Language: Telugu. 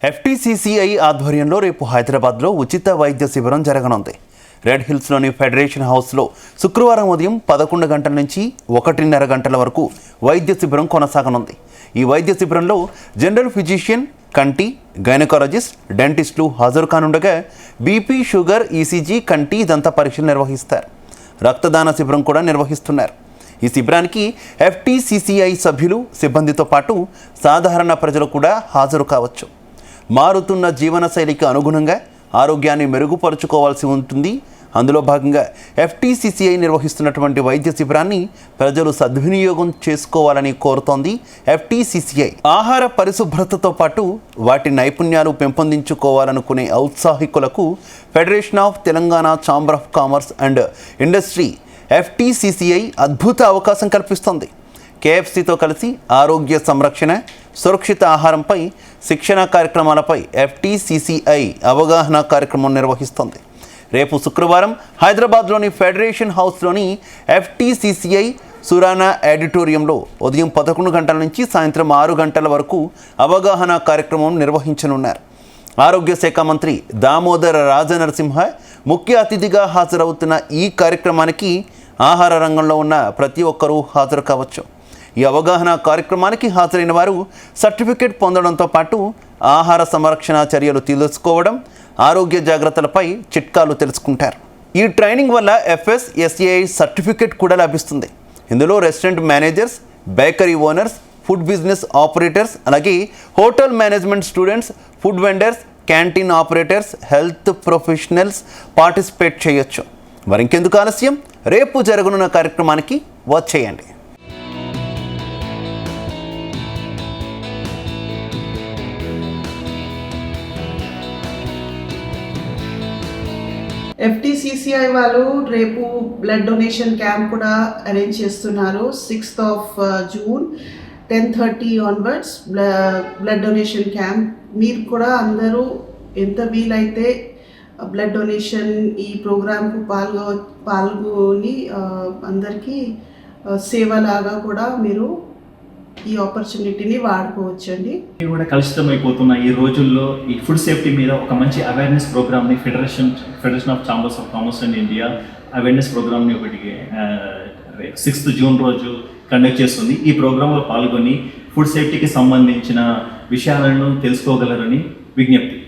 ఎఫ్టీసీసీఐ ఆధ్వర్యంలో రేపు హైదరాబాద్లో ఉచిత వైద్య శిబిరం జరగనుంది. రెడ్ హిల్స్లోని ఫెడరేషన్ హౌస్లో శుక్రవారం ఉదయం 11 గంటల నుంచి 1:30 గంటల వరకు వైద్య శిబిరం కొనసాగనుంది. ఈ వైద్య శిబిరంలో జనరల్ ఫిజిషియన్, కంటి, గైనకాలజిస్ట్, డెంటిస్టులు హాజరు కానుండగా బీపీ, షుగర్, ఈసీజీ, కంటి, దంత పరీక్షలు నిర్వహిస్తారు. రక్తదాన శిబిరం కూడా నిర్వహిస్తున్నారు. ఈ శిబిరానికి ఎఫ్టీసీసీఐ సభ్యులు, సిబ్బందితో పాటు సాధారణ ప్రజలు కూడా హాజరు కావచ్చు. మారుతున్న జీవనశైలికి అనుగుణంగా ఆరోగ్యాన్ని మెరుగుపరుచుకోవాల్సి ఉంటుంది. అందులో భాగంగా ఎఫ్టీసీసీఐ నిర్వహిస్తున్నటువంటి వైద్య శిబిరాన్ని ప్రజలు సద్వినియోగం చేసుకోవాలని కోరుతోంది ఎఫ్టీసీసీఐ. ఆహార పరిశుభ్రతతో పాటు వాటి నైపుణ్యాలు పెంపొందించుకోవాలనుకునే ఔత్సాహికులకు federation of Telangana chamber of commerce and industry FTCCI అద్భుత అవకాశం కల్పిస్తోంది. కేఎఫ్సీతో కలిసి ఆరోగ్య సంరక్షణ, సురక్షిత ఆహారంపై శిక్షణ కార్యక్రమాలపై ఎఫ్టీసీసీఐ అవగాహన కార్యక్రమం నిర్వహిస్తోంది. రేపు శుక్రవారం హైదరాబాద్లోని ఫెడరేషన్ హౌస్లోని ఎఫ్టీసీసీఐ సురానా ఆడిటోరియంలో ఉదయం 11 గంటల నుంచి సాయంత్రం 6 గంటల వరకు అవగాహన కార్యక్రమం నిర్వహించనున్నారు. ఆరోగ్య శాఖ మంత్రి దామోదర రాజనరసింహ ముఖ్య అతిథిగా హాజరవుతున్న ఈ కార్యక్రమానికి ఆహార రంగంలో ఉన్న ప్రతి ఒక్కరూ హాజరు కావచ్చు. ఈ అవగాహన కార్యక్రమానికి హాజరైన వారు సర్టిఫికేట్ పొందడంతో పాటు ఆహార సంరక్షణ చర్యలు తెలుసుకోవడం, ఆరోగ్య జాగ్రత్తలపై చిట్కాలు తెలుసుకుంటారు. ఈ ట్రైనింగ్ వల్ల FSSAI సర్టిఫికేట్ కూడా లభిస్తుంది. ఇందులో restaurant managers, bakery owners, food business operators, అలాగే hotel management students, food vendors, canteen operators, health professionals participate చేయొచ్చు. మరి ఇంకెందుకు ఆలస్యం, రేపు జరగనున్న కార్యక్రమానికి వచ్చేయండి. ఎఫ్టీసీసీఐ వాళ్ళు రేపు బ్లడ్ డొనేషన్ క్యాంప్ కూడా అరేంజ్ చేస్తున్నారు. 6th June 10:30 onwards blood donation camp. మీరు కూడా అందరూ ఎంత వీలైతే బ్లడ్ డొనేషన్ ఈ ప్రోగ్రాంకు పాల్గొని అందరికీ సేవలాగా కూడా మీరు ఈ ఆపర్చునిటీని వాడుకోవచ్చండి. కూడా కలుషితమైపోతున్న ఈ రోజుల్లో ఈ ఫుడ్ సేఫ్టీ మీద ఒక మంచి అవేర్నెస్ ప్రోగ్రామ్ని federation of chambers of commerce and India awareness ప్రోగ్రామ్ని ఒకటికి 6th June రోజు కండక్ట్ చేస్తుంది. ఈ ప్రోగ్రాంలో పాల్గొని ఫుడ్ సేఫ్టీకి సంబంధించిన విషయాలను తెలుసుకోగలరని విజ్ఞప్తి.